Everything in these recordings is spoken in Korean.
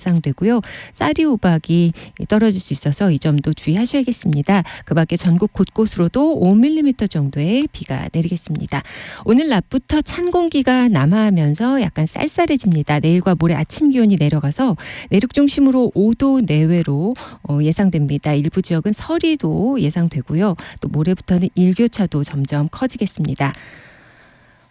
예상되고요. 쌀이 우박이 떨어질 수 있어서 이 점도 주의하셔야겠습니다. 그 밖에 전국 곳곳으로도 5mm 정도의 비가 내리겠습니다. 오늘 낮부터 찬 공기가 남하하면서 약간 쌀쌀해집니다. 내일과 모레 아침 기온이 내려가서 내륙 중심으로 5도 내외로 예상됩니다. 일부 지역은 서리도 예상되고요. 또 모레부터는 일교차도 점점 커지겠습니다.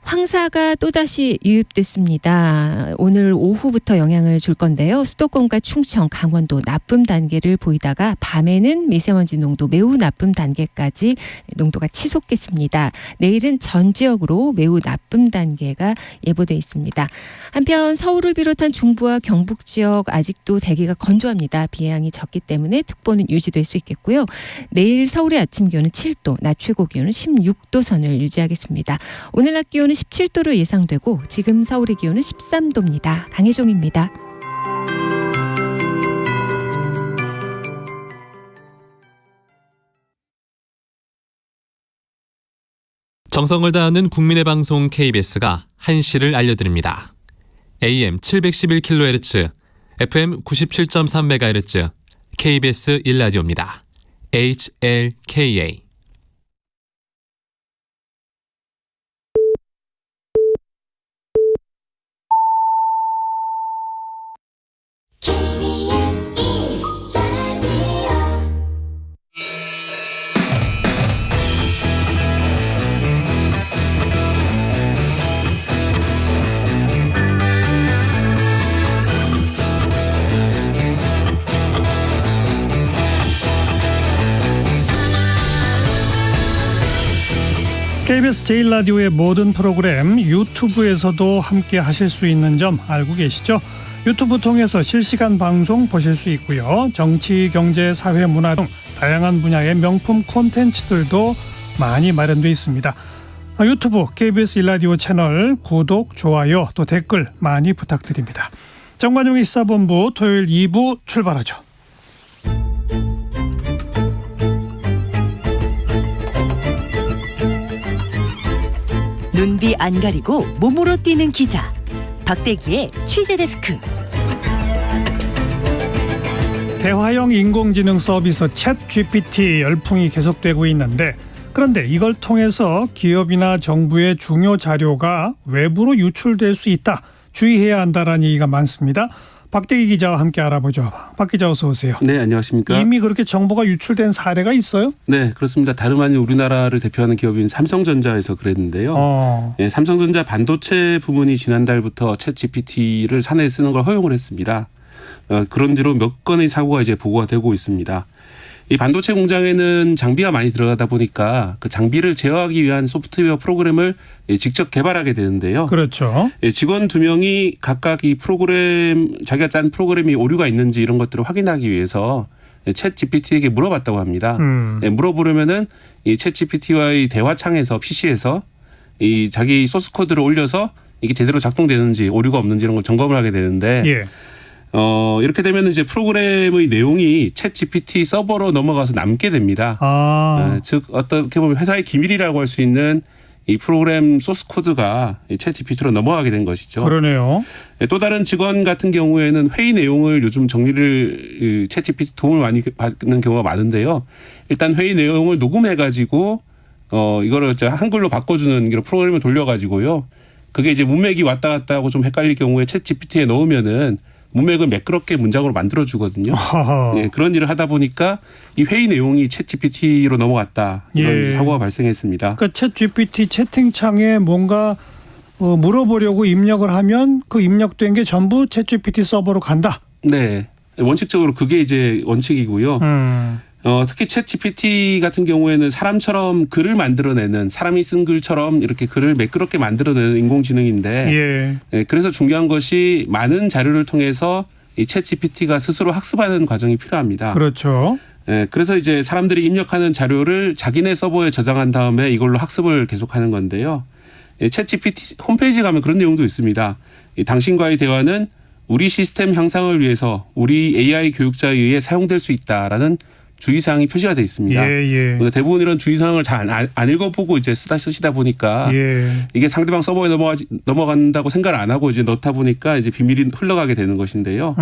황사가 또다시 유입됐습니다. 오늘 오후부터 영향을 줄 건데요. 수도권과 충청, 강원도 나쁨 단계를 보이다가 밤에는 미세먼지 농도 매우 나쁨 단계까지 농도가 치솟겠습니다. 내일은 전 지역으로 매우 나쁨 단계가 예보돼 있습니다. 한편 서울을 비롯한 중부와 경북 지역 아직도 대기가 건조합니다. 비양이 적기 때문에 특보는 유지될 수 있겠고요. 내일 서울의 아침 기온은 7도, 낮 최고 기온은 16도 선을 유지하겠습니다. 오늘 낮 기온은 17도로 예상되고 지금 서울의 기온은 13도입니다. 강혜종입니다. 정성을 다하는 국민의 방송 KBS가 한시를 알려드립니다. AM 711kHz, FM 97.3MHz, KBS 1라디오입니다. HLKA. KBS 제1라디오의 모든 프로그램 유튜브에서도 함께 하실 수 있는 점 알고 계시죠? 유튜브 통해서 실시간 방송 보실 수 있고요. 정치, 경제, 사회, 문화 등 다양한 분야의 명품 콘텐츠들도 많이 마련되어 있습니다. 유튜브 KBS 1라디오 채널 구독, 좋아요, 또 댓글 많이 부탁드립니다. 정관용의 시사본부 토요일 2부 출발하죠. 눈비 안 가리고 몸으로 뛰는 기자 박대기의 취재데스크. 대화형 인공지능 서비스 챗GPT 열풍이 계속되고 있는데, 그런데 이걸 통해서 기업이나 정부의 중요 자료가 외부로 유출될 수 있다, 주의해야 한다라는 얘기가 많습니다. 박대기 기자와 함께 알아보죠. 박 기자 어서 오세요. 네, 안녕하십니까. 이미 그렇게 정보가 유출된 사례가 있어요? 네, 그렇습니다. 다름 아닌 우리나라를 대표하는 기업인 삼성전자에서 그랬는데요. 네, 삼성전자 반도체 부문이 지난달부터 챗GPT를 사내에 쓰는 걸 허용을 했습니다. 그런 뒤로 몇 건의 사고가 이제 보고가 되고 있습니다. 이 반도체 공장에는 장비가 많이 들어가다 보니까 그 장비를 제어하기 위한 소프트웨어 프로그램을 직접 개발하게 되는데요. 그렇죠. 직원 2명이 각각 이 프로그램, 자기가 짠 프로그램이 오류가 있는지 이런 것들을 확인하기 위해서 챗 GPT에게 물어봤다고 합니다. 물어보려면은 이 챗 GPT와의 대화창에서 PC에서 이 자기 소스 코드를 올려서 이게 제대로 작동되는지 오류가 없는지 이런 걸 점검을 하게 되는데, 예. 이렇게 되면 이제 프로그램의 내용이 챗 GPT 서버로 넘어가서 남게 됩니다. 즉 어떻게 보면 회사의 기밀이라고 할 수 있는 이 프로그램 소스 코드가 챗 GPT로 넘어가게 된 것이죠. 그러네요. 또 다른 직원 같은 경우에는 회의 내용을 요즘 정리를 챗 GPT 도움을 많이 받는 경우가 많은데요. 일단 회의 내용을 녹음해가지고 이거를 한글로 바꿔주는 이런 프로그램을 돌려가지고요. 그게 이제 문맥이 왔다 갔다 하고 좀 헷갈릴 경우에 챗 GPT에 넣으면은 문맥을 매끄럽게 문장으로 만들어주거든요. 네, 그런 일을 하다 보니까 이 회의 내용이 챗 GPT로 넘어갔다, 이런 사고가 발생했습니다. 그러니까 챗 GPT 채팅창에 뭔가 물어보려고 입력을 하면 그 입력된 게 전부 챗 GPT 서버로 간다. 네, 원칙적으로 그게 이제 원칙이고요. 특히 챗 GPT 같은 경우에는 사람처럼 글을 만들어내는, 사람이 쓴 글처럼 이렇게 글을 매끄럽게 만들어내는 인공지능인데, 네, 그래서 중요한 것이 많은 자료를 통해서 이 챗 GPT가 스스로 학습하는 과정이 필요합니다. 그렇죠. 네, 그래서 이제 사람들이 입력하는 자료를 자기네 서버에 저장한 다음에 이걸로 학습을 계속하는 건데요. 챗 GPT 홈페이지 가면 그런 내용도 있습니다. 당신과의 대화는 우리 시스템 향상을 위해서 우리 AI 교육자에 의해 사용될 수 있다라는 주의사항이 표시가 돼 있습니다. 그런데 대부분 이런 주의사항을 잘 안 읽어보고 이제 쓰시다 보니까 이게 상대방 서버에 넘어간다고 생각을 안 하고 이제 넣다 보니까 이제 비밀이 흘러가게 되는 것인데요.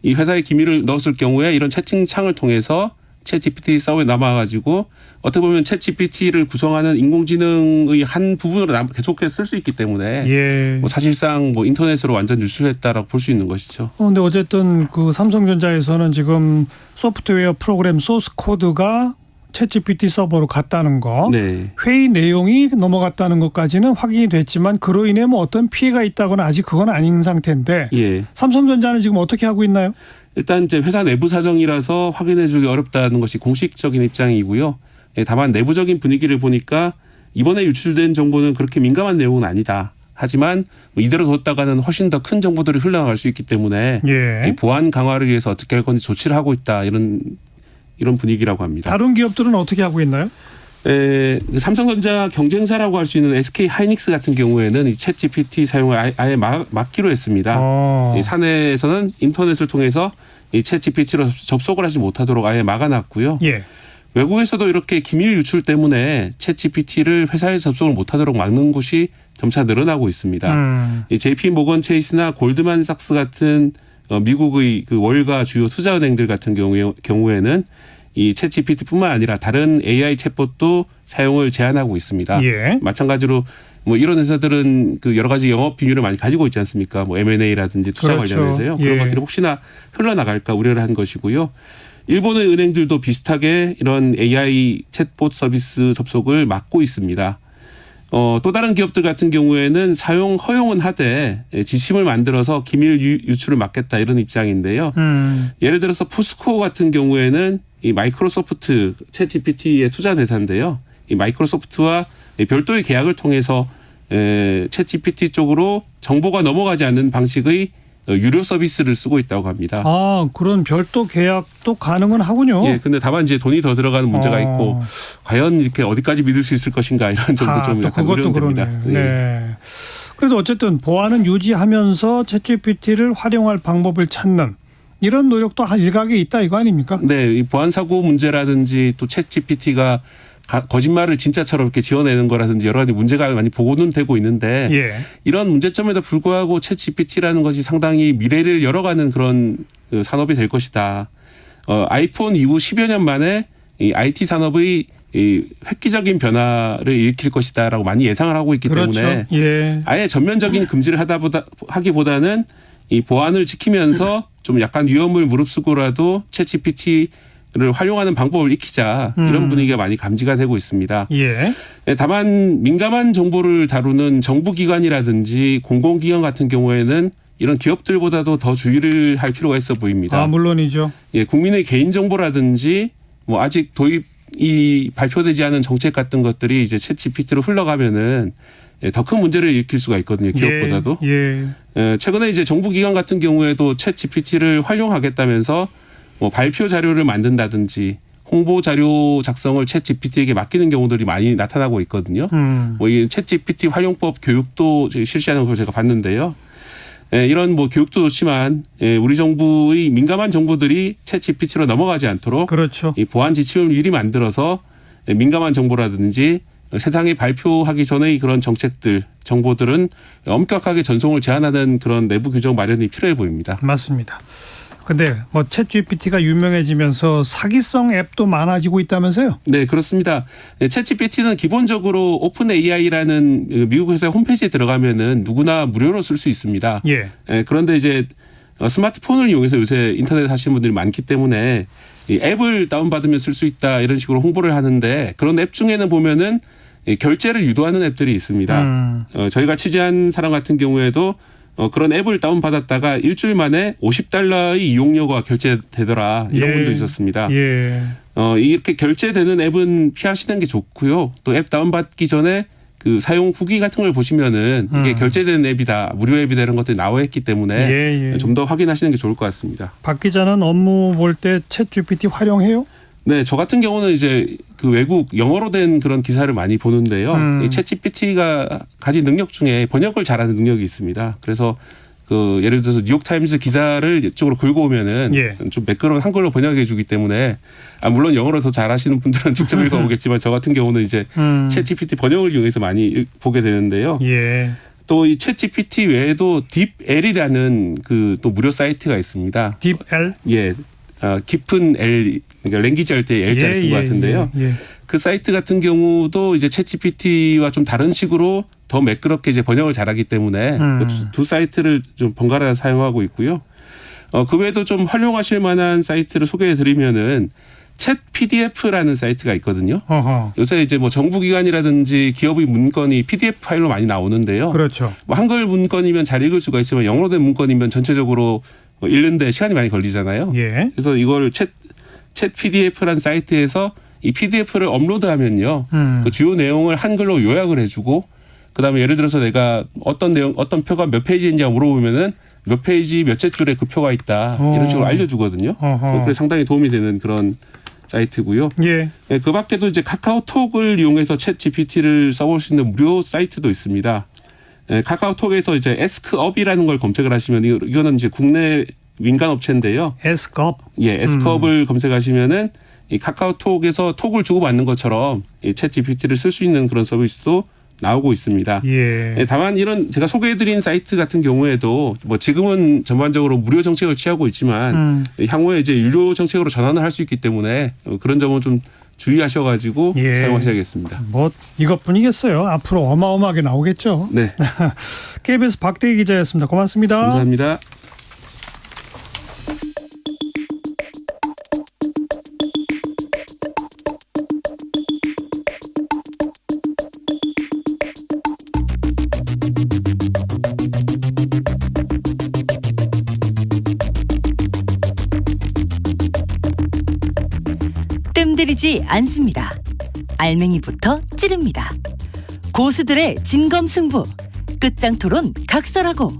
이 회사의 기밀을 넣었을 경우에 이런 채팅창을 통해서 챗GPT 서버에 남아가지고 어떻게 보면 챗GPT를 구성하는 인공지능의 한 부분으로 계속해서 쓸 수 있기 때문에 뭐 사실상 뭐 인터넷으로 완전 유출했다라고 볼 수 있는 것이죠. 근데 어쨌든 그 삼성전자에서는 지금 소프트웨어 프로그램 소스 코드가 챗GPT 서버로 갔다는 거, 네. 회의 내용이 넘어갔다는 것까지는 확인이 됐지만 그로 인해 뭐 어떤 피해가 있다거나 아직 그건 아닌 상태인데 예. 삼성전자는 지금 어떻게 하고 있나요? 일단 이제 회사 내부 사정이라서 확인해주기 어렵다는 것이 공식적인 입장이고요. 예, 다만 내부적인 분위기를 보니까 이번에 유출된 정보는 그렇게 민감한 내용은 아니다. 하지만 이대로 뒀다가는 훨씬 더 큰 정보들이 흘러나갈 수 있기 때문에 이 보안 강화를 위해서 어떻게 할 건지 조치를 하고 있다. 이런 분위기라고 합니다. 다른 기업들은 어떻게 하고 있나요? 삼성전자 경쟁사라고 할 수 있는 SK 하이닉스 같은 경우에는 이 챗GPT 사용을 아예 막기로 했습니다. 이 사내에서는 인터넷을 통해서 이 챗GPT로 접속을 하지 못하도록 아예 막아놨고요. 외국에서도 이렇게 기밀 유출 때문에 챗GPT를 회사에 접속을 못하도록 막는 곳이 점차 늘어나고 있습니다. 이 JP 모건 체이스나 골드만삭스 같은 미국의 그 월가 주요 투자은행들 같은 경우에는 이 챗GPT뿐만 아니라 다른 AI 챗봇도 사용을 제한하고 있습니다. 마찬가지로 뭐 이런 회사들은 그 여러 가지 영업 비밀을 많이 가지고 있지 않습니까? 뭐 M&A라든지 투자 관련해서요. 그런 것들이 혹시나 흘러나갈까 우려를 한 것이고요. 일본의 은행들도 비슷하게 이런 AI 챗봇 서비스 접속을 막고 있습니다. 또 다른 기업들 같은 경우에는 사용 허용은 하되 지침을 만들어서 기밀 유출을 막겠다 이런 입장인데요. 예를 들어서 포스코 같은 경우에는 이 마이크로소프트 챗GPT의 투자 대사인데요. 이 마이크로소프트와 별도의 계약을 통해서 챗GPT 쪽으로 정보가 넘어가지 않는 방식의 유료 서비스를 쓰고 있다고 합니다. 그런 별도 계약도 가능은 하군요. 예, 근데 다만 이제 돈이 더 들어가는 문제가 있고 과연 이렇게 어디까지 믿을 수 있을 것인가 이런 점도 좀 약간 우려됩니다. 네. 그래도 어쨌든 보안은 유지하면서 챗GPT를 활용할 방법을 찾는 이런 노력도 일각에 있다 이거 아닙니까? 네, 이 보안 사고 문제라든지 또 챗GPT가 거짓말을 진짜처럼 이렇게 지어내는 거라든지 여러 가지 문제가 많이 보고는 되고 있는데 이런 문제점에도 불구하고 챗GPT라는 것이 상당히 미래를 열어가는 그런 산업이 될 것이다. 아이폰 이후 10여 년 만에 이 IT 산업의 이 획기적인 변화를 일으킬 것이다라고 많이 예상을 하고 있기 때문에 아예 전면적인 금지를 하기보다는 이 보안을 지키면서 좀 약간 위험을 무릅쓰고라도 챗GPT를 활용하는 방법을 익히자 이런 분위기가 많이 감지가 되고 있습니다. 다만 민감한 정보를 다루는 정부기관이라든지 공공기관 같은 경우에는 이런 기업들보다도 더 주의를 할 필요가 있어 보입니다. 물론이죠. 예, 국민의 개인정보라든지 뭐 아직 도입이 발표되지 않은 정책 같은 것들이 이제 챗GPT로 흘러가면은 더 큰 문제를 일으킬 수가 있거든요. 기업보다도. 최근에 이제 정부기관 같은 경우에도 챗GPT를 활용하겠다면서 뭐 발표 자료를 만든다든지 홍보 자료 작성을 챗GPT에게 맡기는 경우들이 많이 나타나고 있거든요. 뭐 이 챗GPT 활용법 교육도 실시하는 걸 제가 봤는데요. 이런 뭐 교육도 좋지만 우리 정부의 민감한 정보들이 챗GPT로 넘어가지 않도록 이 보안 지침을 미리 만들어서 민감한 정보라든지 세상에 발표하기 전의 그런 정책들, 정보들은 엄격하게 전송을 제한하는 그런 내부 규정 마련이 필요해 보입니다. 맞습니다. 근데 뭐 챗GPT가 유명해지면서 사기성 앱도 많아지고 있다면서요? 네, 그렇습니다. 챗GPT는 기본적으로 오픈 AI라는 미국 회사 홈페이지에 들어가면은 누구나 무료로 쓸 수 있습니다. 그런데 이제 스마트폰을 이용해서 요새 인터넷 하시는 분들이 많기 때문에 이 앱을 다운받으면 쓸 수 있다 이런 식으로 홍보를 하는데 그런 앱 중에는 보면은 결제를 유도하는 앱들이 있습니다. 저희가 취재한 사람 같은 경우에도 그런 앱을 다운받았다가 일주일 만에 $50의 이용료가 결제되더라 이런 분도 있었습니다. 이렇게 결제되는 앱은 피하시는 게 좋고요. 또 앱 다운받기 전에 그 사용 후기 같은 걸 보시면은 이게 결제된 앱이다, 무료 앱이다 이런 것들이 나와 있기 때문에 좀 더 확인하시는 게 좋을 것 같습니다. 박 기자는 업무 볼 때 챗GPT 활용해요? 네, 저 같은 경우는 이제 그 외국 영어로 된 그런 기사를 많이 보는데요. 이 챗GPT가 가진 능력 중에 번역을 잘하는 능력이 있습니다. 그래서 그 예를 들어서 뉴욕타임스 기사를 이쪽으로 긁고 오면은 예. 좀 매끄러운 한글로 번역해 주기 때문에 물론 영어로 더 잘하시는 분들은 직접 읽어보겠지만 저 같은 경우는 이제 챗GPT 번역을 이용해서 많이 보게 되는데요. 예. 또 이 챗GPT 외에도 딥L이라는 그 또 무료 사이트가 있습니다. 딥L? 예. 깊은 L, 그러니까 랭귀지 할 때 L자를 쓴 것 같은데요. 예. 그 사이트 같은 경우도 이제 챗GPT와 좀 다른 식으로 더 매끄럽게 이제 번역을 잘하기 때문에 그 두 사이트를 좀 번갈아 사용하고 있고요. 그 외에도 좀 활용하실 만한 사이트를 소개해 드리면은 챗 PDF라는 사이트가 있거든요. 어허. 요새 이제 뭐 정부기관이라든지 기업의 문건이 PDF 파일로 많이 나오는데요. 그렇죠. 뭐 한글 문건이면 잘 읽을 수가 있지만 영어로 된 문건이면 전체적으로 읽는데 시간이 많이 걸리잖아요. 예. 그래서 이걸 챗 PDF라는 사이트에서 이 PDF를 업로드하면요, 그 주요 내용을 한글로 요약을 해주고, 그다음에 예를 들어서 내가 어떤 내용, 어떤 표가 몇 페이지인지 물어보면은 몇 페이지 몇째 줄에 그 표가 있다 이런 식으로 알려주거든요. 그래서 상당히 도움이 되는 그런 사이트고요. 예. 네, 그 밖에도 이제 카카오톡을 이용해서 챗 GPT를 써볼 수 있는 무료 사이트도 있습니다. 네, 카카오톡에서 이제 에스크업이라는 걸 검색을 하시면 이거는 이제 국내 민간 업체인데요. 에스크업. 예, 에스크업을 검색하시면은 이 카카오톡에서 톡을 주고받는 것처럼 이 챗 GPT를 쓸 수 있는 그런 서비스도 나오고 있습니다. 예. 네, 다만 이런 제가 소개해드린 사이트 같은 경우에도 뭐 지금은 전반적으로 무료 정책을 취하고 있지만 향후에 이제 유료 정책으로 전환을 할 수 있기 때문에 그런 점은 좀 주의하셔가지고 예. 사용하셔야겠습니다. 뭐 이것뿐이겠어요. 앞으로 어마어마하게 나오겠죠. 네, KBS 박대기 기자였습니다. 고맙습니다. 감사합니다. 뜸들이지 않습니다. 알맹이부터 찌릅니다. 고수들의 진검승부. 끝장토론 각설하고.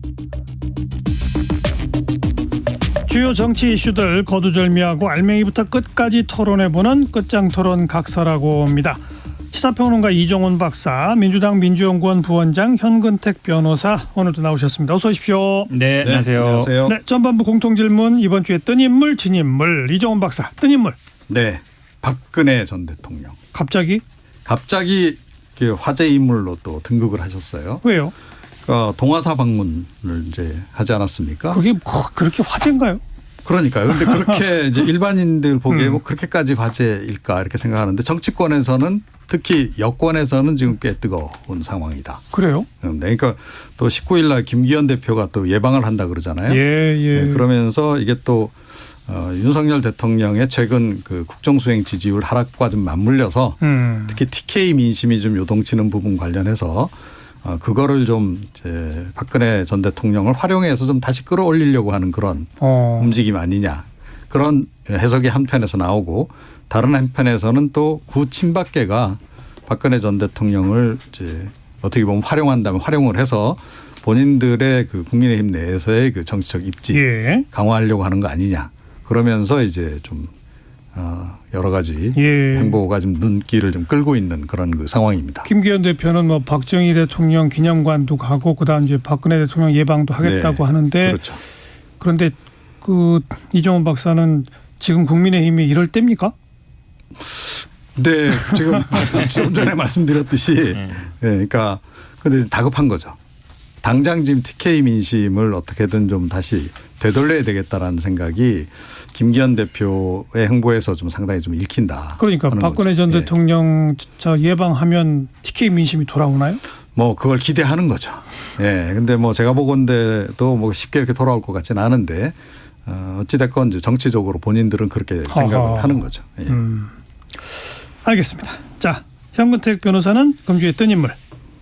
주요 정치 이슈들 거두절미하고 알맹이부터 끝까지 토론해보는 끝장토론 각설하고입니다. 시사평론가 이종훈 박사, 민주당 민주연구원 부원장 현근택 변호사 오늘도 나오셨습니다. 어서 오십시오. 네, 안녕하세요. 안녕하세요. 네, 전반부 공통질문 이번 주에 뜬 인물 진인물 이종훈 박사. 뜬 인물. 네, 박근혜 전 대통령. 갑자기? 그 화제 인물로 또 등극을 하셨어요. 왜요? 동아사 방문을 이제 하지 않았습니까? 그게 뭐 그렇게 화제인가요? 그러니까요. 그런데 그렇게 이제 일반인들 보기에 뭐 그렇게까지 화제일까 이렇게 생각하는데 정치권에서는 특히 여권에서는 지금 꽤 뜨거운 상황이다. 그래요? 그러니까 또 19일 날 김기현 대표가 또 예방을 한다 그러잖아요. 예. 네, 그러면서 이게 또 윤석열 대통령의 최근 그 국정수행 지지율 하락과 좀 맞물려서 특히 TK 민심이 좀 요동치는 부분 관련해서 그거를 좀 이제 박근혜 전 대통령을 활용해서 좀 다시 끌어올리려고 하는 그런 움직임 아니냐. 그런 해석이 한편에서 나오고 다른 한편에서는 또 구 친박계가 박근혜 전 대통령을 이제 어떻게 보면 활용한다면 활용을 해서 본인들의 그 국민의힘 내에서의 그 정치적 입지 강화하려고 하는 거 아니냐. 그러면서 이제 좀 여러 가지 행보가 좀 눈길을 좀 끌고 있는 그런 그 상황입니다. 김기현 대표는 뭐 박정희 대통령 기념관도 가고 그다음 이제 박근혜 대통령 예방도 하겠다고 하는데 그렇죠. 그런데 그 이종훈 박사는 지금 국민의힘이 이럴 때입니까? 네, 지금 좀 전에 말씀드렸듯이, 네, 그러니까 근데 다급한 거죠. 당장 지금 TK 민심을 어떻게든 좀 다시 되돌려야 되겠다라는 생각이 김기현 대표의 행보에서 좀 상당히 좀 읽힌다. 그러니까 박근혜 전 대통령 예방하면 TK 민심이 돌아오나요? 뭐 그걸 기대하는 거죠. 예. 근데 뭐 제가 보건대도 뭐 쉽게 이렇게 돌아올 것 같지는 않은데 어찌됐건 이제 정치적으로 본인들은 그렇게 생각을 하는 거죠. 예. 알겠습니다. 자, 현근택 변호사는 금주에 뜬 인물.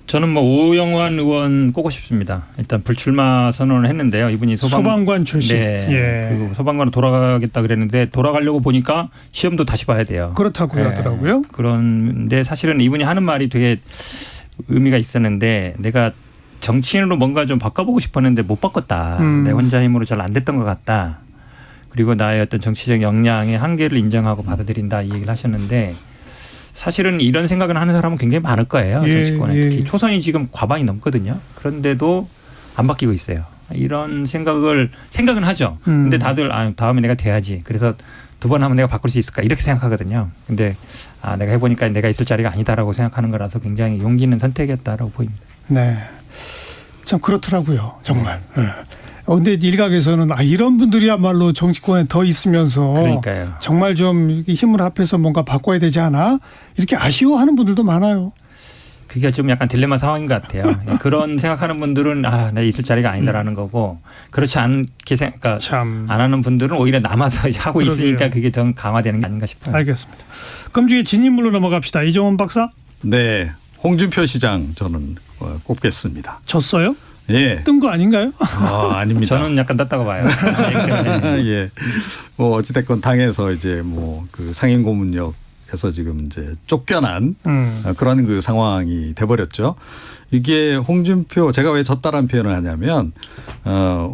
저는 뭐 오영환 의원 꼽고 싶습니다. 일단 불출마 선언을 했는데요. 이분이 소방관 출신. 네. 그리고 소방관으로 돌아가겠다 그랬는데 돌아가려고 보니까 시험도 다시 봐야 돼요. 그렇다고 하더라고요. 그런데 사실은 이분이 하는 말이 되게 의미가 있었는데 내가 정치인으로 뭔가 좀 바꿔보고 싶었는데 못 바꿨다. 내 혼자 힘으로 잘 안 됐던 것 같다. 그리고 나의 어떤 정치적 역량의 한계를 인정하고 받아들인다 이 얘기를 하셨는데 사실은 이런 생각을 하는 사람은 굉장히 많을 거예요. 정치권에. 특히 초선이 지금 과반이 넘거든요. 그런데도 안 바뀌고 있어요. 이런 생각은 하죠. 근데 다들 다음에 내가 돼야지. 그래서 2번 하면 내가 바꿀 수 있을까 이렇게 생각하거든요. 근데 내가 해보니까 내가 있을 자리가 아니다라고 생각하는 거라서 굉장히 용기 있는 선택이었다라고 보입니다. 네. 참 그렇더라고요. 정말. 네. 근데 일각에서는 이런 분들이야말로 정치권에 더 있으면서 그러니까요. 정말 좀 힘을 합해서 뭔가 바꿔야 되지 않아? 이렇게 아쉬워하는 분들도 많아요. 그게 좀 약간 딜레마 상황인 것 같아요. 그런 생각하는 분들은 내가 있을 자리가 아니다라는 거고 그렇지 않게 그러니까 안 하는 분들은 오히려 남아서 이제 하고 그러게요. 있으니까 그게 더 강화되는 게 아닌가 싶어요. 알겠습니다. 그럼 뒤에 진인물로 넘어갑시다. 이종원 박사. 네, 홍준표 시장 저는 꼽겠습니다. 졌어요? 예. 뜬 거 아닌가요? 아닙니다. 저는 약간 떴다고 봐요. 예. 뭐 어찌됐건 당에서 이제 뭐 그 상임고문역에서 지금 이제 쫓겨난 그런 그 상황이 돼버렸죠. 이게 홍준표 제가 왜 졌다라는 표현을 하냐면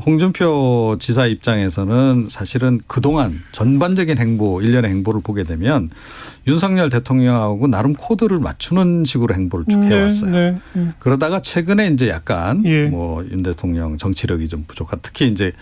홍준표 지사 입장에서는 사실은 그동안 전반적인 행보 일련의 행보를 보게 되면 윤석열 대통령하고 나름 코드를 맞추는 식으로 행보를 쭉 해왔어요. 네. 그러다가 최근에 이제 약간 예. 뭐 윤 대통령 정치력이 좀 부족한 특히 이제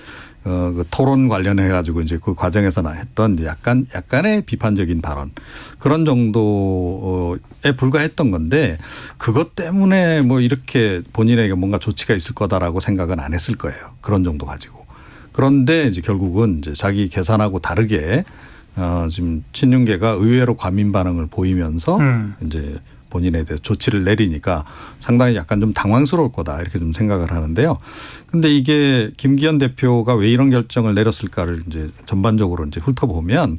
그 토론 관련해 가지고 이제 그 과정에서 했던 이제 약간의 비판적인 발언 그런 정도에 불과했던 건데 그것 때문에 뭐 이렇게 본인에게 뭔가 조치가 있을 거다라고 생각은 안 했을 거예요. 그런 정도 가지고. 그런데 이제 결국은 이제 자기 계산하고 다르게 지금 친윤계가 의외로 과민 반응을 보이면서 이제 본인에 대해서 조치를 내리니까 상당히 약간 좀 당황스러울 거다 이렇게 좀 생각을 하는데요. 근데 이게 김기현 대표가 왜 이런 결정을 내렸을까를 이제 전반적으로 이제 훑어보면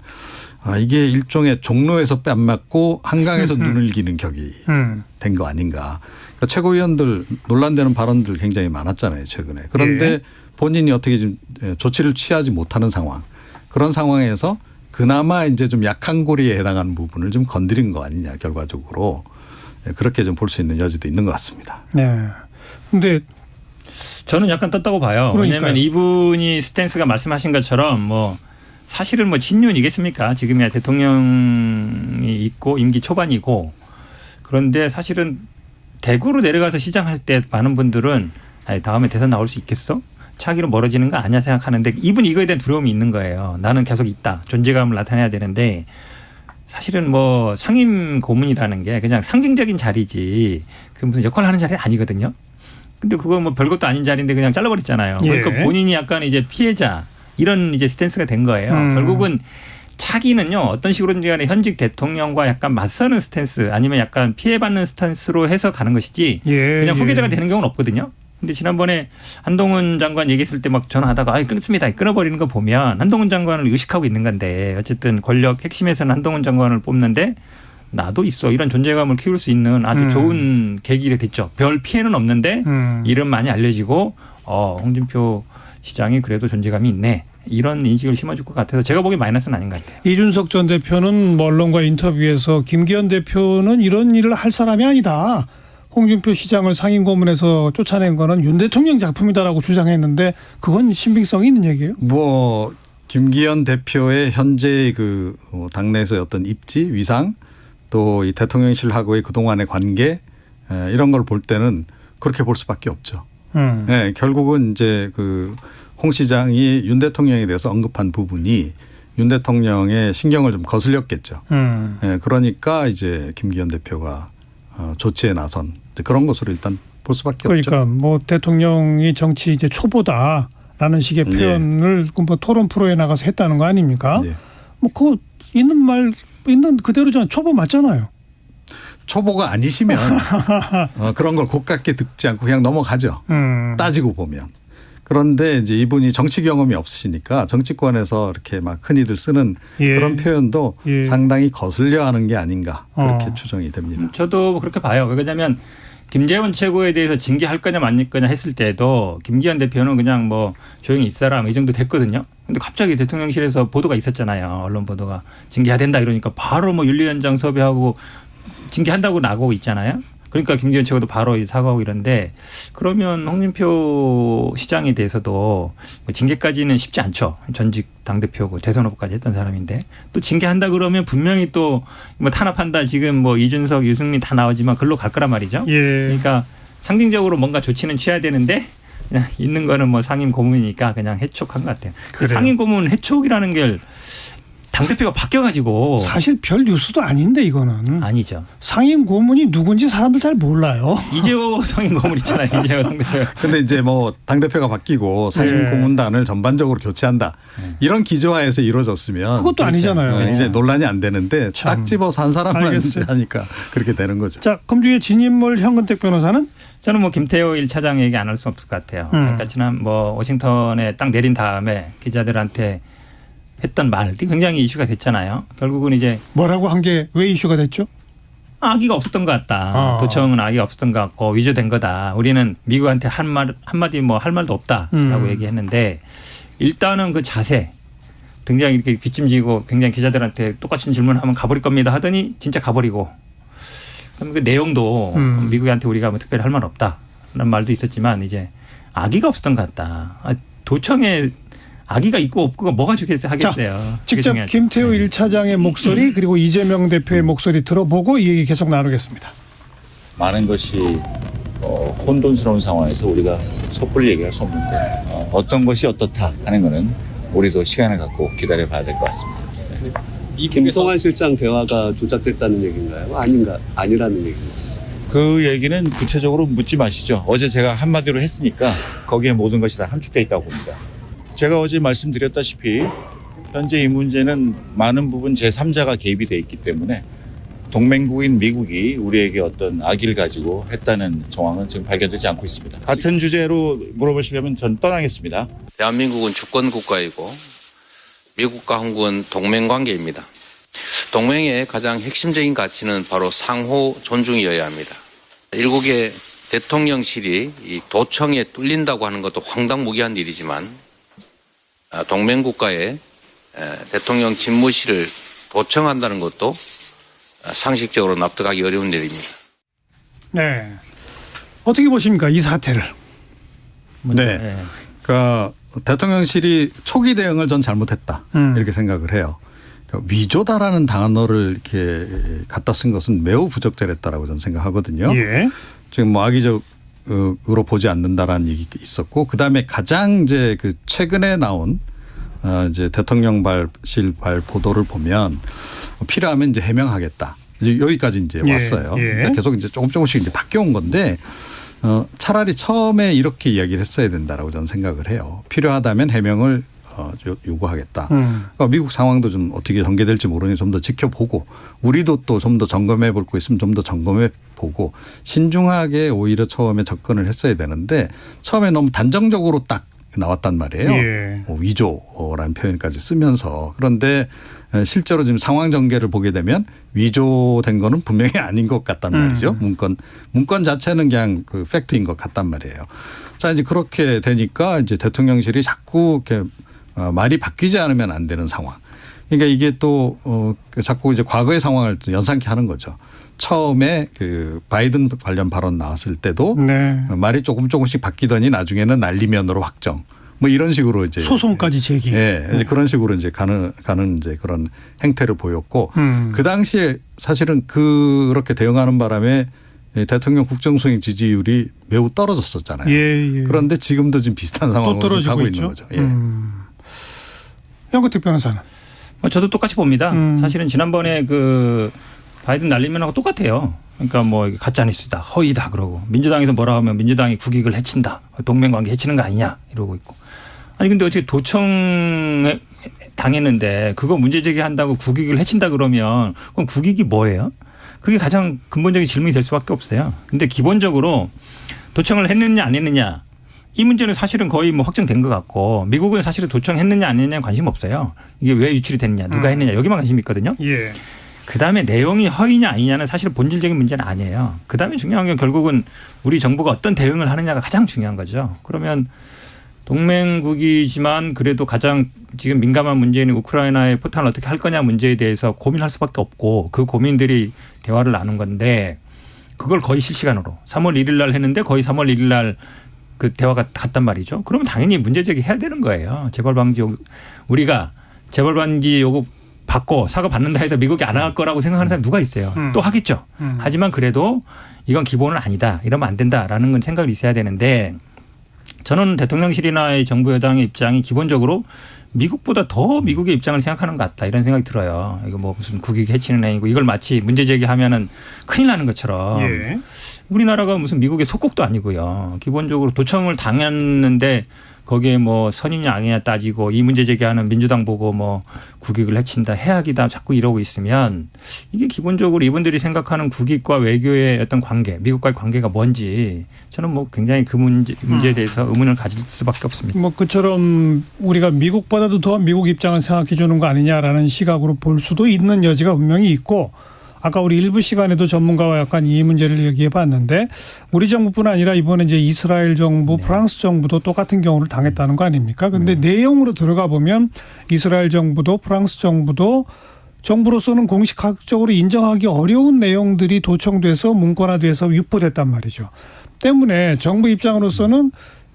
이게 일종의 종로에서 뺨 맞고 한강에서 눈을 기는 격이 된 거 아닌가. 그러니까 최고위원들 논란되는 발언들 굉장히 많았잖아요 최근에. 그런데 예. 본인이 어떻게 좀 조치를 취하지 못하는 상황. 그런 상황에서 그나마 이제 좀 약한 고리에 해당하는 부분을 좀 건드린 거 아니냐 결과적으로. 그렇게 좀 볼 수 있는 여지도 있는 것 같습니다. 네. 근데 저는 약간 떴다고 봐요. 그러니까요. 왜냐하면 이분이 스탠스가 말씀하신 것처럼 뭐 사실은 뭐 친윤이겠습니까? 지금이야 대통령이 있고 임기 초반이고 그런데 사실은 대구로 내려가서 시장할 때 많은 분들은 다음에 대선 나올 수 있겠어? 차기로 멀어지는 거 아니야 생각하는데 이분이 이거에 대한 두려움이 있는 거예요. 나는 계속 있다. 존재감을 나타내야 되는데 사실은 뭐 상임 고문이라는 게 그냥 상징적인 자리지 그 무슨 역할을 하는 자리 아니거든요. 근데 그거 뭐 별것도 아닌 자리인데 그냥 잘라버렸잖아요. 예. 그러니까 본인이 약간 이제 피해자 이런 이제 스탠스가 된 거예요. 결국은 차기는요 어떤 식으로든지 간에 현직 대통령과 약간 맞서는 스탠스 아니면 약간 피해받는 스탠스로 해서 가는 것이지 그냥 후계자가 되는 경우는 없거든요. 근데 지난번에 한동훈 장관 얘기했을 때 막 전화하다가 끊습니다. 끊어버리는 거 보면 한동훈 장관을 의식하고 있는 건데 어쨌든 권력 핵심에서는 한동훈 장관을 뽑는데 나도 있어. 이런 존재감을 키울 수 있는 아주 좋은 계기가 됐죠. 별 피해는 없는데 이름 많이 알려지고 홍준표 시장이 그래도 존재감이 있네. 이런 인식을 심어줄 것 같아서 제가 보기엔 마이너스는 아닌 것 같아요. 이준석 전 대표는 뭐 언론과 인터뷰에서 김기현 대표는 이런 일을 할 사람이 아니다. 홍준표 시장을 상임고문에서 쫓아낸 거는 윤 대통령 작품이다라고 주장했는데 그건 신빙성이 있는 얘기예요? 뭐 김기현 대표의 현재 그 당내에서의 어떤 입지, 위상 또 이 대통령실하고의 그동안의 관계 이런 걸 볼 때는 그렇게 볼 수밖에 없죠. 네, 결국은 이제 그 홍 시장이 윤 대통령에 대해서 언급한 부분이 윤 대통령의 신경을 좀 거슬렸겠죠. 네, 그러니까 이제 김기현 대표가 조치에 나선 그런 것으로 일단 볼 수밖에 없죠. 그러니까 뭐 대통령이 정치 이제 초보다라는 식의 표현을 뭐 토론 프로에 나가서 했다는 거 아닙니까? 예. 뭐 그 있는 그대로잖아. 초보 맞잖아요. 초보가 아니시면 그런 걸 고깝게 듣지 않고 그냥 넘어가죠. 따지고 보면. 그런데 이제 이분이 정치 경험이 없으시니까 정치권에서 이렇게 막 흔히들 쓰는 그런 표현도 상당히 거슬려 하는 게 아닌가 그렇게 추정이 됩니다. 저도 그렇게 봐요. 왜냐하면 김재원 최고에 대해서 징계할 거냐 말 거냐 했을 때도 김기현 대표는 그냥 뭐 조용히 있어라 이 정도 됐거든요. 근데 갑자기 대통령실에서 보도가 있었잖아요. 언론 보도가 징계해야 된다 이러니까 바로 뭐 윤리위원장 섭외하고 징계한다고 나오고 있잖아요. 그러니까 김기현 최고도 바로 사과하고 이런데 그러면 홍준표 시장에 대해서도 징계까지는 쉽지 않죠. 전직 당대표고 대선 후보까지 했던 사람인데 또 징계한다 그러면 분명히 또 뭐 탄압한다 지금 뭐 이준석, 유승민 다 나오지만 글로 갈 거란 말이죠. 예. 그러니까 상징적으로 뭔가 조치는 취해야 되는데 그냥 있는 거는 뭐 상임 고문이니까 그냥 해촉한 것 같아요. 그 그래요. 상임 고문 해촉이라는 게 당대표가 바뀌어가지고 사실 별 뉴스도 아닌데 이거는 아니죠. 상임 고문이 누군지 사람들 잘 몰라요. 이재호 상임 고문 있잖아요. 이재호 당대표. 근데 이제 뭐 당대표가 바뀌고 상임 네. 고문단을 전반적으로 교체한다. 이런 기조화에서 이루어졌으면 그것도 아니잖아요. 이제 논란이 안 되는데 참. 딱 집어서 한 사람만 알겠어요. 하니까 그렇게 되는 거죠. 자, 금주의 진인물 현근택 변호사는 저는 뭐 김태호 1차장 얘기 안 할 수 없을 것 같아요. 그러니까 지난 뭐 워싱턴에 딱 내린 다음에 기자들한테 했던 말이 굉장히 이슈가 됐잖아요. 결국은 이제 뭐라고 한 게 왜 이슈가 됐죠? 악의가 없었던 것 같다. 도청은 악의가 없었던 것 같고 위조된 거다. 우리는 미국한테 한마디 뭐 할 말도 없다라고 얘기했는데 일단은 그 자세 굉장히 이렇게 뒷짐지고 굉장히 기자들한테 똑같은 질문하면 가버릴 겁니다 하더니 진짜 가버리고 그럼 그 내용도 미국한테 우리가 뭐 특별히 할 말 없다라는 말도 있었지만 이제 악의가 없었던 것 같다. 도청에 악의가 있고 없고가 뭐가 하겠어요. 그게 직접 중요하죠. 김태호 1차장의 목소리 그리고 이재명 대표의 목소리 들어보고 이 얘기 계속 나누겠습니다. 많은 것이 혼돈스러운 상황에서 우리가 섣불리 얘기할 수 없는데 어떤 것이 어떻다 하는 것은 우리도 시간을 갖고 기다려 봐야 될 것 같습니다. 김성환 실장 대화가 조작됐다는 얘기인가요? 아니라는 얘기인가요? 그 얘기는 구체적으로 묻지 마시죠. 어제 제가 한마디로 했으니까 거기에 모든 것이 다 함축되어 있다고 봅니다. 제가 어제 말씀드렸다시피 현재 이 문제는 많은 부분 제3자가 개입이 돼 있기 때문에 동맹국인 미국이 우리에게 어떤 악의를 가지고 했다는 정황은 지금 발견되지 않고 있습니다. 같은 주제로 물어보시려면 전 떠나겠습니다. 대한민국은 주권 국가이고 미국과 한국은 동맹 관계입니다. 동맹의 가장 핵심적인 가치는 바로 상호 존중이어야 합니다. 일국의 대통령실이 이 도청에 뚫린다고 하는 것도 황당무계한 일이지만 동맹국가의 대통령 집무실을 도청한다는 것도 상식적으로 납득하기 어려운 일입니다. 네. 어떻게 보십니까? 이 사태를. 네. 그러니까 대통령실이 초기 대응을 전 잘못했다. 이렇게 생각을 해요. 그러니까 위조다라는 단어를 이렇게 갖다 쓴 것은 매우 부적절했다라고 저는 생각하거든요. 예. 지금 뭐 악의적으로 보지 않는다라는 얘기가 있었고 그다음에 가장 이제 그 최근에 나온 이제 대통령실 발 보도를 보면 필요하면 이제 해명하겠다. 이제 여기까지 이제 왔어요. 예. 그러니까 계속 이제 조금씩 이제 바뀌어온 건데 차라리 처음에 이렇게 이야기를 했어야 된다라고 저는 생각을 해요. 필요하다면 해명을 요구하겠다. 그러니까 미국 상황도 좀 어떻게 전개될지 모르니 좀 더 지켜보고 우리도 또 좀 더 점검해 볼 거 있으면 좀 더 점검해 보고 신중하게 오히려 처음에 접근을 했어야 되는데 처음에 너무 단정적으로 딱 나왔단 말이에요. 예. 위조라는 표현까지 쓰면서 그런데 실제로 지금 상황 전개를 보게 되면 위조된 거는 분명히 아닌 것 같단 말이죠. 문건 자체는 그냥 그 팩트인 것 같단 말이에요. 자 이제 그렇게 되니까 이제 대통령실이 자꾸 이렇게 말이 바뀌지 않으면 안 되는 상황. 그러니까 이게 또 자꾸 이제 과거의 상황을 연상케 하는 거죠. 처음에 그 바이든 관련 발언 나왔을 때도 네. 말이 조금씩 바뀌더니 나중에는 난리면으로 확정. 뭐 이런 식으로 이제 소송까지 제기. 예, 이제 그런 식으로 이제 가는 이제 그런 행태를 보였고 그 당시에 사실은 그렇게 대응하는 바람에 대통령 국정수행 지지율이 매우 떨어졌었잖아요. 예. 그런데 지금도 지금 비슷한 상황으로 가고 있는 거죠. 예. 현근택 변호사는. 저도 똑같이 봅니다. 사실은 지난번에 그 바이든 날리면하고 똑같아요. 그러니까 뭐 가짜 뉴스다, 허위다 그러고 민주당에서 뭐라 하면 민주당이 국익을 해친다, 동맹관계 해치는 거 아니냐 이러고 있고. 아니 근데 어떻게 도청 당했는데 그거 문제 제기한다고 국익을 해친다 그러면 그럼 국익이 뭐예요? 그게 가장 근본적인 질문이 될 수밖에 없어요. 근데 기본적으로 도청을 했느냐 안 했느냐 이 문제는 사실은 거의 뭐 확정된 것 같고 미국은 사실은 도청했느냐 안 했느냐 관심 없어요. 이게 왜 유출이 됐느냐 누가 했느냐 여기만 관심이 있거든요. 예. 그다음에 내용이 허위냐 아니냐는 사실 본질적인 문제는 아니에요. 그다음에 중요한 건 결국은 우리 정부가 어떤 대응을 하느냐가 가장 중요한 거죠. 그러면 동맹국이지만 그래도 가장 지금 민감한 문제는 우크라이나의 포탄을 어떻게 할 거냐 문제에 대해서 고민할 수밖에 없고 그 고민들이 대화를 나눈 건데 그걸 거의 실시간으로 3월 1일 날 했는데 거의 3월 1일 날 그 대화가 갔단 말이죠. 그러면 당연히 문제 제기해야 되는 거예요. 재벌 방지 우리가 재벌 방지 요구 받고 사과 받는다 해서 미국이 안 할 거라고 생각하는 사람이 누가 있어요. 또 하겠죠. 하지만 그래도 이건 기본은 아니다. 이러면 안 된다라는 건 생각이 있어야 되는데 저는 대통령실이나 정부 여당의 입장이 기본적으로 미국보다 더 미국의 입장을 생각하는 것 같다 이런 생각이 들어요. 이거 뭐 무슨 국익 해치는 행위고 이걸 마치 문제 제기하면은 큰일 나는 것처럼 예. 우리나라가 무슨 미국의 속국도 아니고요. 기본적으로 도청을 당했는데 거기에 뭐 선이냐 악이냐 따지고 이 문제 제기하는 민주당 보고 뭐 국익을 해친다 해악이다 자꾸 이러고 있으면 이게 기본적으로 이분들이 생각하는 국익과 외교의 어떤 관계 미국과의 관계가 뭔지 저는 뭐 굉장히 그 문제에 대해서 의문을 가질 수밖에 없습니다. 뭐 그처럼 우리가 미국보다도 더 미국 입장을 생각해 주는 거 아니냐라는 시각으로 볼 수도 있는 여지가 분명히 있고 아까 우리 일부 시간에도 전문가와 약간 이 문제를 얘기해 봤는데 우리 정부뿐 아니라 이번에 이제 이스라엘 정부, 프랑스 정부도 똑같은 경우를 당했다는 거 아닙니까? 근데 내용으로 들어가 보면 이스라엘 정부도 프랑스 정부도 정부로서는 공식적으로 인정하기 어려운 내용들이 도청돼서 문건화돼서 유포됐단 말이죠. 때문에 정부 입장으로서는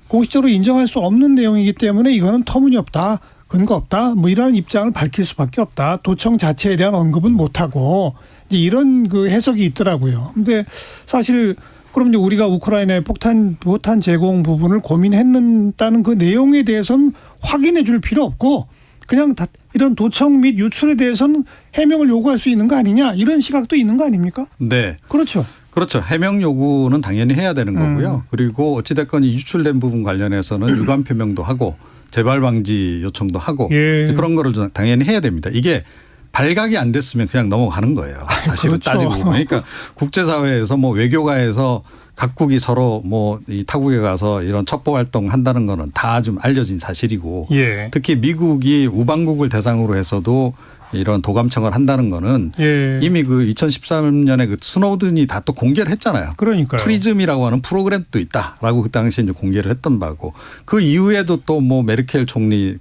공식적으로 인정할 수 없는 내용이기 때문에 이거는 터무니없다. 근거 없다. 뭐 이런 입장을 밝힐 수밖에 없다. 도청 자체에 대한 언급은 못하고 이제 이런 그 해석이 있더라고요. 근데 사실 그럼 이제 우리가 우크라이나의 포탄 제공 부분을 고민했다는 그 내용에 대해서는 확인해 줄 필요 없고 그냥 다 이런 도청 및 유출에 대해서는 해명을 요구할 수 있는 거 아니냐 이런 시각도 있는 거 아닙니까? 네. 그렇죠. 그렇죠. 해명 요구는 당연히 해야 되는 거고요. 그리고 어찌됐건 이 유출된 부분 관련해서는 유감 표명도 하고 재발 방지 요청도 하고 예. 그런 거를 당연히 해야 됩니다. 이게 발각이 안 됐으면 그냥 넘어가는 거예요. 사실은 그렇죠. 따지고 보면. 그러니까 국제사회에서 뭐 외교가에서 각국이 서로 뭐 이 타국에 가서 이런 첩보 활동 한다는 거는 다 좀 알려진 사실이고 예. 특히 미국이 우방국을 대상으로 해서도 이런 도감청을 한다는 거는 예. 이미 그 2013년에 그 스노든이 다 또 공개를 했잖아요. 그러니까요. 프리즘이라고 하는 프로그램도 있다라고 그 당시에 이제 공개를 했던 바고 그 이후에도 또 뭐 메르켈 총리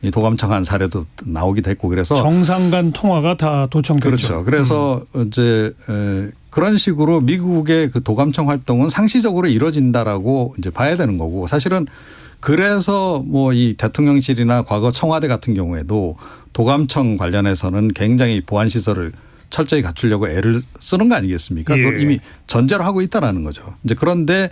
이 도감청한 사례도 나오기도 했고 그래서 정상 간 통화가 다 도청됐죠. 그렇죠. 그래서 이제 그런 식으로 미국의 그 도감청 활동은 상시적으로 이루어진다라고 이제 봐야 되는 거고 사실은 그래서 뭐 이 대통령실이나 과거 청와대 같은 경우에도 도감청 관련해서는 굉장히 보안 시설을 철저히 갖추려고 애를 쓰는 거 아니겠습니까? 예. 그걸 이미 전제로 하고 있다라는 거죠. 이제 그런데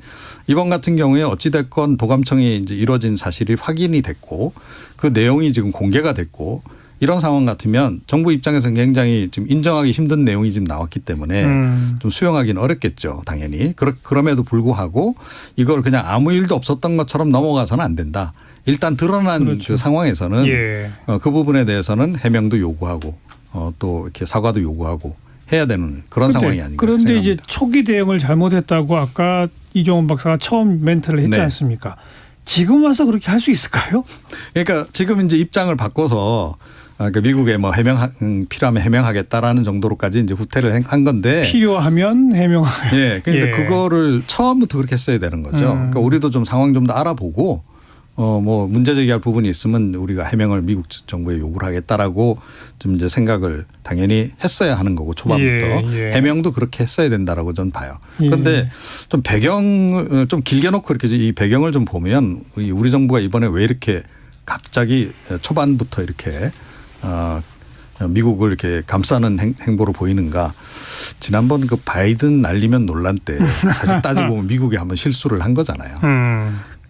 이번 같은 경우에 어찌됐건 도감청이 이제 이루어진 사실이 확인이 됐고 그 내용이 지금 공개가 됐고 이런 상황 같으면 정부 입장에서는 굉장히 좀 인정하기 힘든 내용이 지금 나왔기 때문에 좀 수용하기는 어렵겠죠. 당연히. 그럼에도 불구하고 이걸 그냥 아무 일도 없었던 것처럼 넘어가서는 안 된다. 일단 드러난 그렇죠. 그 상황에서는 예. 그 부분에 대해서는 해명도 요구하고 또 이렇게 사과도 요구하고 해야 되는 그런 상황이 아닌가 그런데 생각합니다. 이제 초기 대응을 잘못했다고 아까 이종원 박사가 처음 멘트를 했지 네. 않습니까? 지금 와서 그렇게 할 수 있을까요? 그러니까 지금 이제 입장을 바꿔서 그러니까 미국에 뭐 필요하면 해명하겠다라는 정도로까지 이제 후퇴를 한 건데 필요하면 해명하게. 예. 그런데 예. 그거를 처음부터 그렇게 했어야 되는 거죠. 그러니까 우리도 좀 상황 좀 더 알아보고 뭐 문제 제기할 부분이 있으면 우리가 해명을 미국 정부에 요구를 하겠다라고 좀 이제 생각을 당연히 했어야 하는 거고 초반부터 예. 해명도 그렇게 했어야 된다라고 저는 봐요. 예. 그런데 좀 배경을 좀 길게 놓고 이렇게 이 배경을 좀 보면 우리 정부가 이번에 왜 이렇게 갑자기 초반부터 이렇게 미국을 이렇게 감싸는 행보로 보이는가. 지난번 그 바이든 날리면 논란 때 사실 따지고 보면 미국이 한번 실수를 한 거잖아요.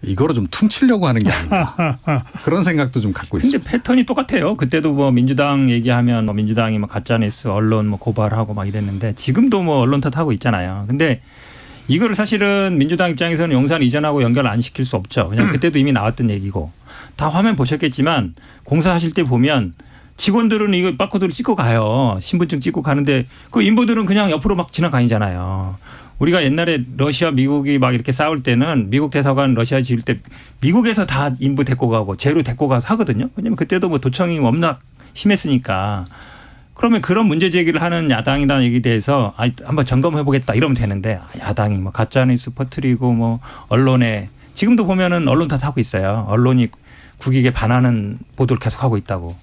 이거를 좀 퉁치려고 하는 게 아닌가. 그런 생각도 좀 갖고 근데 있습니다. 패턴이 똑같아요. 그때도 뭐 민주당 얘기하면 뭐 민주당이 뭐 가짜뉴스 언론 뭐 고발하고 막 이랬는데 지금도 뭐 언론 탓하고 있잖아요. 근데 이거를 사실은 민주당 입장에서는 용산 이전하고 연결 안 시킬 수 없죠. 그냥 그때도 이미 나왔던 얘기고 다 화면 보셨겠지만 공사하실 때 보면 직원들은 이거 바코드를 찍고 가요. 신분증 찍고 가는데 그 인부들은 그냥 옆으로 막 지나가잖아요. 우리가 옛날에 러시아 미국이 막 이렇게 싸울 때는 미국 대사관 러시아 지을 때 미국에서 다 인부 데리고 가고 재료 데리고 가서 하거든요. 왜냐하면 그때도 뭐 도청이 워낙 심했으니까. 그러면 그런 문제 제기를 하는 야당이라는 얘기에 대해서 한번 점검해 보겠다 이러면 되는데 야당이 뭐 가짜뉴스 퍼뜨리고 뭐 언론에 지금도 보면은 언론 탓하고 있어요. 언론이 국익에 반하는 보도를 계속하고 있다고.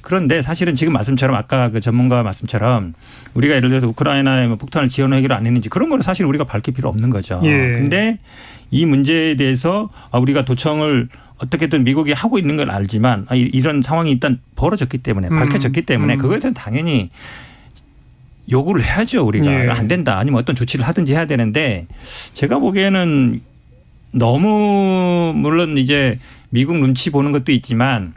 그런데 사실은 지금 말씀처럼 아까 그 전문가 말씀처럼 우리가 예를 들어서 우크라이나에 뭐 폭탄을 지원하기로 안 했는지 그런 거는 사실 우리가 밝힐 필요 없는 거죠. 그런데 예. 이 문제에 대해서 우리가 도청을 어떻게든 미국이 하고 있는 걸 알지만 이런 상황이 일단 벌어졌기 때문에 밝혀졌기 때문에 그거에 대한 당연히 요구를 해야죠. 우리가. 예. 안 된다. 아니면 어떤 조치를 하든지 해야 되는데 제가 보기에는 너무 물론 이제 미국 눈치 보는 것도 있지만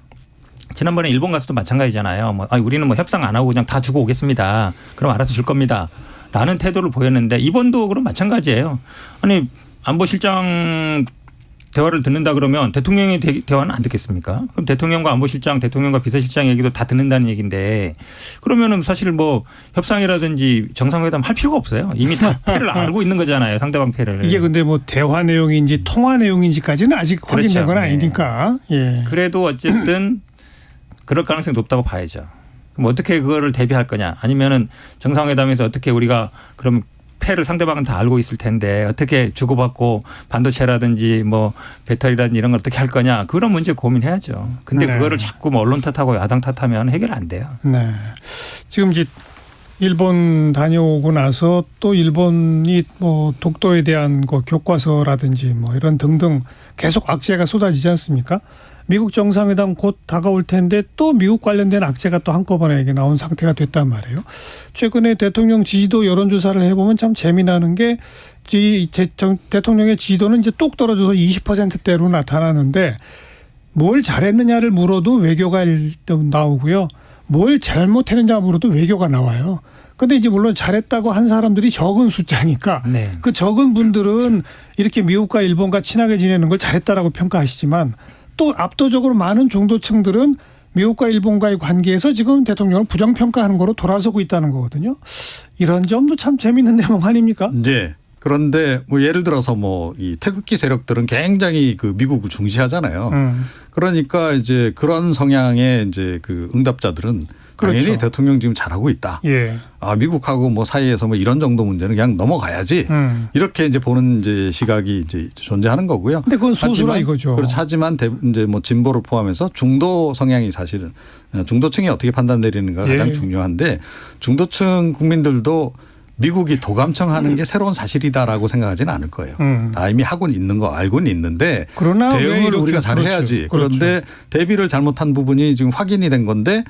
지난번에 일본 가서도 마찬가지잖아요. 뭐 우리는 뭐 협상 안 하고 그냥 다 주고 오겠습니다. 그럼 알아서 줄 겁니다. 라는 태도를 보였는데 이번도 그럼 마찬가지예요. 아니 안보실장 대화를 듣는다 그러면 대통령의 대화는 안 듣겠습니까? 그럼 대통령과 안보실장, 대통령과 비서실장 얘기도 다 듣는다는 얘기인데 그러면은 사실 뭐 협상이라든지 정상회담 할 필요가 없어요. 이미 다 패를 알고 있는 거잖아요. 상대방 패를. 이게 근데 뭐 대화 내용인지 통화 내용인지까지는 아직 확인된 건 그렇죠. 아니니까. 예. 그래도 어쨌든 그럴 가능성이 높다고 봐야죠. 그럼 어떻게 그거를 대비할 거냐? 아니면은 정상회담에서 어떻게 우리가 그럼 패를 상대방은 다 알고 있을 텐데 어떻게 주고받고 반도체라든지 뭐 배터리라든지 이런 걸 어떻게 할 거냐? 그런 문제 고민해야죠. 근데 네. 그거를 자꾸 뭐 언론 탓하고 야당 탓하면 해결 안 돼요. 네. 지금 이제 일본 다녀오고 나서 또 일본이 뭐 독도에 대한 그 교과서라든지 뭐 이런 등등 계속 악재가 쏟아지지 않습니까? 미국 정상회담 곧 다가올 텐데 또 미국 관련된 악재가 또 한꺼번에 이게 나온 상태가 됐단 말이에요. 최근에 대통령 지지도 여론조사를 해보면 참 재미나는 게 대통령의 지지도는 이제 뚝 떨어져서 20%대로 나타나는데 뭘 잘했느냐를 물어도 외교가 나오고요. 뭘 잘못했느냐 물어도 외교가 나와요. 근데 이제 물론 잘했다고 한 사람들이 적은 숫자니까 네. 그 적은 분들은 이렇게 미국과 일본과 친하게 지내는 걸 잘했다라고 평가하시지만 또 압도적으로 많은 중도층들은 미국과 일본과의 관계에서 지금 대통령을 부정평가하는 거로 돌아서고 있다는 거거든요. 이런 점도 참 재미있는 내용 아닙니까? 네. 그런데 뭐 예를 들어서 뭐 이 태극기 세력들은 굉장히 그 미국을 중시하잖아요. 그러니까 이제 그런 성향의 이제 그 응답자들은 당연히 그렇죠. 대통령 지금 잘하고 있다. 예. 미국하고 뭐 사이에서 뭐 이런 정도 문제는 그냥 넘어가야지. 이렇게 이제 보는 이제 시각이 이제 존재하는 거고요. 근데 그건 소수라 이거죠. 그렇죠. 하지만 이제 뭐 진보를 포함해서 중도 성향이 사실은 중도층이 어떻게 판단 내리는가 가장 예. 중요한데 중도층 국민들도 미국이 도감청하는 게 새로운 사실이다라고 생각하지는 않을 거예요. 다 이미 하고는 있는 거 알고는 있는데 그러나 왜 대응을 이렇게 우리가 잘해야지. 그렇죠. 그런데 대비를 잘못한 부분이 지금 확인이 된 건데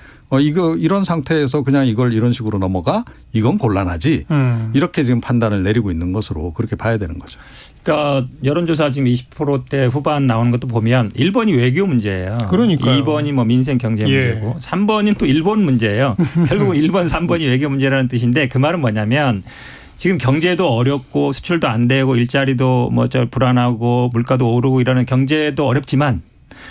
이런 상태에서 그냥 이걸 이런 식으로 넘어가 이건 곤란하지. 이렇게 지금 판단을 내리고 있는 것으로 그렇게 봐야 되는 거죠. 그러니까 여론조사 지금 20%대 후반 나오는 것도 보면 1번이 외교 문제예요. 그러니까요. 2번이 뭐 민생 경제 문제고 3번은 또 일본 문제예요. 결국은 1번, 3번이 외교 문제라는 뜻인데 그 말은 뭐냐면 지금 경제도 어렵고 수출도 안 되고 일자리도 뭐 불안하고 물가도 오르고 이러는 경제도 어렵지만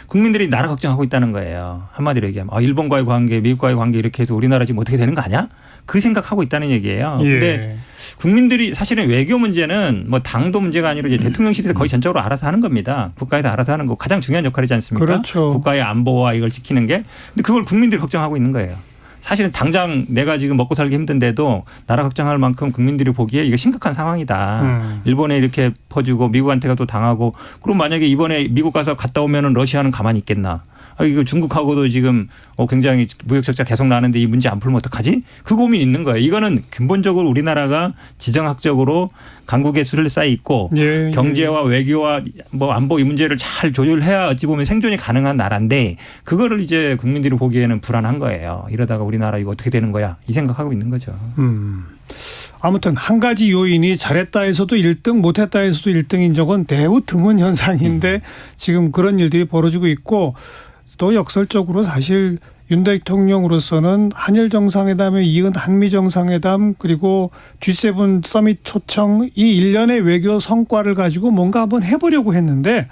국민들이 나라 걱정하고 있다는 거예요. 한마디로 얘기하면 일본과의 관계, 미국과의 관계 이렇게 해서 우리나라 지금 어떻게 되는 거 아니야? 그 생각하고 있다는 얘기예요. 그런데 예. 국민들이 사실은 외교 문제는 뭐 당도 문제가 아니라 이제 대통령실에서 거의 전적으로 알아서 하는 겁니다. 국가에서 알아서 하는 거 가장 중요한 역할이지 않습니까? 그렇죠. 국가의 안보와 이걸 지키는 게. 근데 그걸 국민들이 걱정하고 있는 거예요. 사실은 당장 내가 지금 먹고 살기 힘든데도 나라 걱정할 만큼 국민들이 보기에 이게 심각한 상황이다. 일본에 이렇게 퍼주고 미국한테가 또 당하고 그럼 만약에 이번에 미국 가서 갔다 오면은 러시아는 가만히 있겠나. 이거 중국하고도 지금 굉장히 무역 적자 계속 나는데 이 문제 안 풀면 어떡하지? 그 고민이 있는 거예요. 이거는 근본적으로 우리나라가 지정학적으로 강국의 수를 쌓여 있고 예, 경제와 외교와 뭐 안보 이 문제를 잘 조율해야 어찌 보면 생존이 가능한 나라인데 그거를 이제 국민들이 보기에는 불안한 거예요. 이러다가 우리나라 이거 어떻게 되는 거야? 이 생각하고 있는 거죠. 아무튼 한 가지 요인이 잘했다 해서도 1등 못했다 해서도 1등인 적은 매우 드문 현상인데 지금 그런 일들이 벌어지고 있고 또 역설적으로 사실 윤 대통령으로서는 한일 정상회담에 이은 한미 정상회담 그리고 G7 서밋 초청 이 일련의 외교 성과를 가지고 뭔가 한번 해보려고 했는데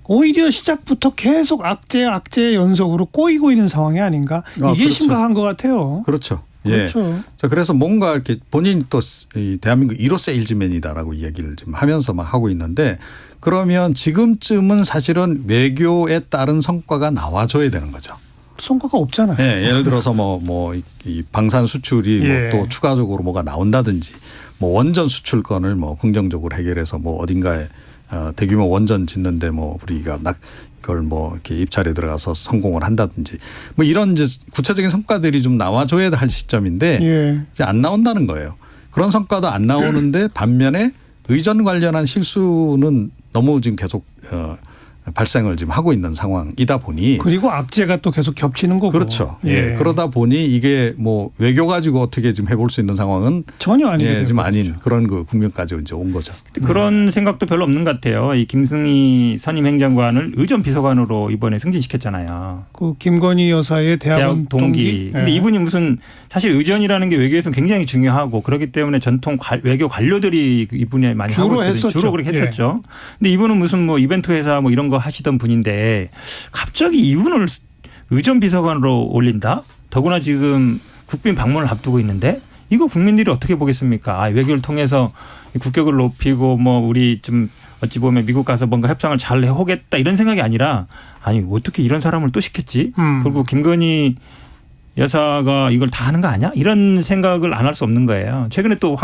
오히려 시작부터 계속 악재 연속으로 꼬이고 있는 상황이 아닌가 이게 그렇죠. 심각한 것 같아요. 그렇죠. 그렇죠. 예. 자, 그래서 뭔가 이렇게 본인이 또 대한민국 1호 세일즈맨이다라고 이야기를 지금 하면서 막 하고 있는데 그러면 지금쯤은 사실은 외교에 따른 성과가 나와줘야 되는 거죠. 성과가 없잖아요. 예, 예를 들어서 이 방산 수출이 예. 또 추가적으로 뭐가 나온다든지 뭐 원전 수출권을 뭐 긍정적으로 해결해서 뭐 어딘가에 대규모 원전 짓는데 뭐 우리가 이걸 뭐 이렇게 입찰에 들어가서 성공을 한다든지 뭐 이런 이제 구체적인 성과들이 좀 나와줘야 할 시점인데 예. 이제 안 나온다는 거예요. 그런 성과도 안 나오는데 반면에 의전 관련한 실수는 너무 지금 계속 발생을 지금 하고 있는 상황이다 보니 그리고 악재가 또 계속 겹치는 거고. 그렇죠. 예. 그러다 보니 이게 뭐 외교 가지고 어떻게 지금 해볼 수 있는 상황은 전혀 아니게 지금 아닌 그런 그 국면까지 이제 온 거죠. 그런 생각도 별로 없는 것 같아요. 이 김승희 선임 행정관을 의전 비서관으로 이번에 승진시켰잖아요. 그 김건희 여사의 대학 동기. 근데 이분이 무슨 사실 의전이라는 게 외교에서 굉장히 중요하고 그렇기 때문에 전통 외교 관료들이 이분이 많이 주로 하고 했었죠. 주로 그렇게 했었죠. 근데 이분은 무슨 뭐 이벤트 회사 뭐 이런 거 하시던 분인데 갑자기 이분을 의전 비서관으로 올린다? 더구나 지금 국빈 방문을 앞두고 있는데 이거 국민들이 어떻게 보겠습니까? 외교를 통해서 국격을 높이고 뭐 우리 좀 어찌 보면 미국 가서 뭔가 협상을 잘 해오겠다 이런 생각이 아니라 아니 어떻게 이런 사람을 또 시켰지? 그리고 김건희 여사가 이걸 다 하는 거 아니야? 이런 생각을 안 할 수 없는 거예요. 최근에 또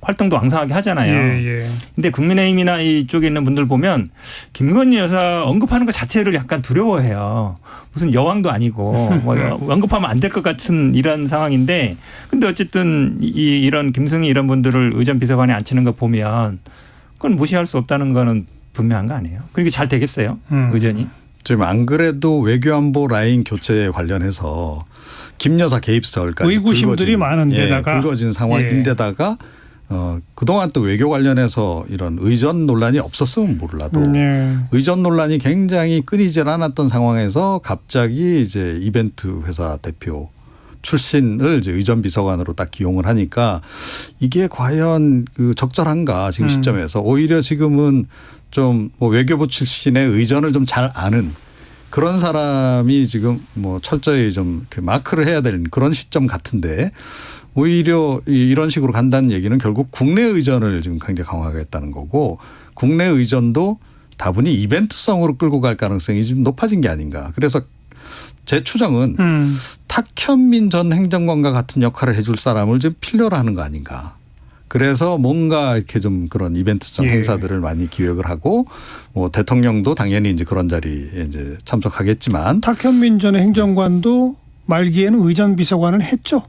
활동도 왕성하게 하잖아요. 근데 국민의힘이나 이쪽에 있는 분들 보면 김건희 여사 언급하는 것 자체를 약간 두려워해요. 무슨 여왕도 아니고 뭐 언급하면 안 될 것 같은 이런 상황인데 근데 어쨌든 이런 김승희 이런 분들을 의전 비서관에 앉히는 거 보면 그건 무시할 수 없다는 거는 분명한 거 아니에요. 그리고 잘 되겠어요. 의전이. 지금 안 그래도 외교안보 라인 교체에 관련해서 김 여사 개입설까지 의구심들이 많은데다가 불거진 상황인데다가 그동안 또 외교 관련해서 이런 의전 논란이 없었으면 몰라도 의전 논란이 굉장히 끊이질 않았던 상황에서 갑자기 이제 이벤트 회사 대표 출신을 이제 의전 비서관으로 딱 기용을 하니까 이게 과연 그 적절한가 지금 시점에서 오히려 지금은 좀 뭐 외교부 출신의 의전을 좀 잘 아는 그런 사람이 지금 뭐 철저히 좀 마크를 해야 되는 그런 시점 같은데 오히려 이런 식으로 간다는 얘기는 결국 국내 의전을 지금 굉장히 강화하겠다는 거고 국내 의전도 다분히 이벤트성으로 끌고 갈 가능성이 좀 높아진 게 아닌가. 그래서 제 추정은 탁현민 전 행정관과 같은 역할을 해줄 사람을 지금 필요로 하는 거 아닌가. 그래서 뭔가 이렇게 좀 그런 이벤트성 행사들을 많이 기획을 하고 뭐 대통령도 당연히 이제 그런 자리에 이제 참석하겠지만 탁현민 전 행정관도 말기에는 의전 비서관을 했죠.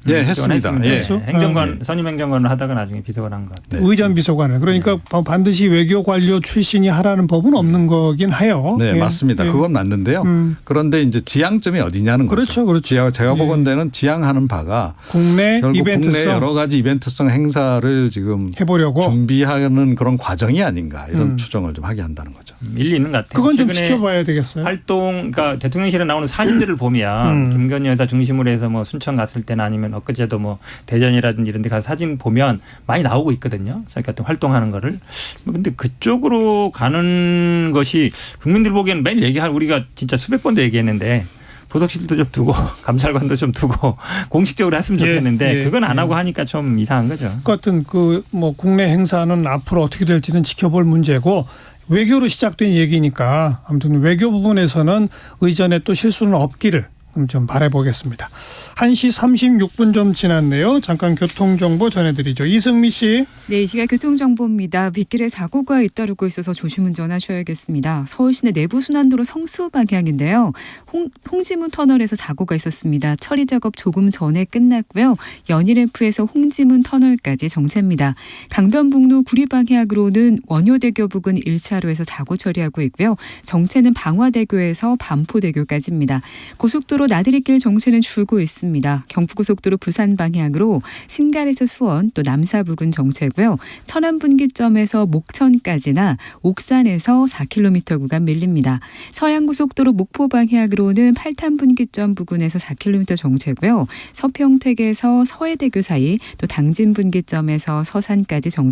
예, 했습니다. 예. 행정관 선임 행정관을 하다가 나중에 비서관 한 것 같아요. 의전 비서관을. 그러니까 반드시 외교 관료 출신이 하라는 법은 없는 거긴 해요. 네, 맞습니다. 그건 맞는데요. 그런데 이제 지향점이 어디냐는 거죠. 그렇죠. 제가 보건대는 지향하는 바가 국내 결국 이벤트성 국내 여러 가지 이벤트성 행사를 지금 해보려고 준비하는 그런 과정이 아닌가 이런 추정을 좀 하게 한다는 거죠. 일리 있는 것 같아요. 그건 좀 지켜봐야 되겠어요. 활동, 그러니까 대통령실에 나오는 사진들을 보면 김건희 여사 중심으로 해서 뭐 순천 갔을 때나 아니면 엊그제도 뭐 대전이라든지 이런 데 가서 사진 보면 많이 나오고 있거든요. 같은 활동하는 거를. 근데 그쪽으로 가는 것이 국민들 보기에는 매일 얘기하는 우리가 진짜 수백 번도 얘기했는데 보석실도 좀 두고 감찰관도 좀 두고 공식적으로 했으면 좋겠는데 그건 안 하고 하니까 좀 이상한 거죠. 같은 그 뭐 국내 행사는 앞으로 어떻게 될지는 지켜볼 문제고 외교로 시작된 얘기니까 아무튼 외교 부분에서는 의전에 또 실수는 없기를 좀 바라보겠습니다. 1시 36분 좀 지났네요. 잠깐 교통정보 전해드리죠. 이승미 씨. 네, 이 시각 교통정보입니다. 빗길에 사고가 잇따르고 있어서 조심운전하셔야겠습니다. 서울시내 내부순환도로 성수 방향인데요. 홍지문 터널에서 사고가 있었습니다. 처리 작업 조금 전에 끝났고요. 연희램프에서 홍지문 터널까지 정체입니다. 강변북로 구리 방향으로는 원효대교 부근 1차로에서 사고 처리하고 있고요. 정체는 방화대교에서 반포대교까지입니다. 고속도로 나들이길 정체는 줄고 있습니다. 경부고속도로 부산 방향으로 신갈에서 수원 또 남사 부근 정체고요. 천안분기점에서 목천까지나 옥산에서 4km 구간 밀립니다. 서양고속도로 목포 방향으로는 팔탄분기점 부근에서 4km 정체고요. 서평택에서 서해대교 사이 또 당진분기점에서 서산까지 정체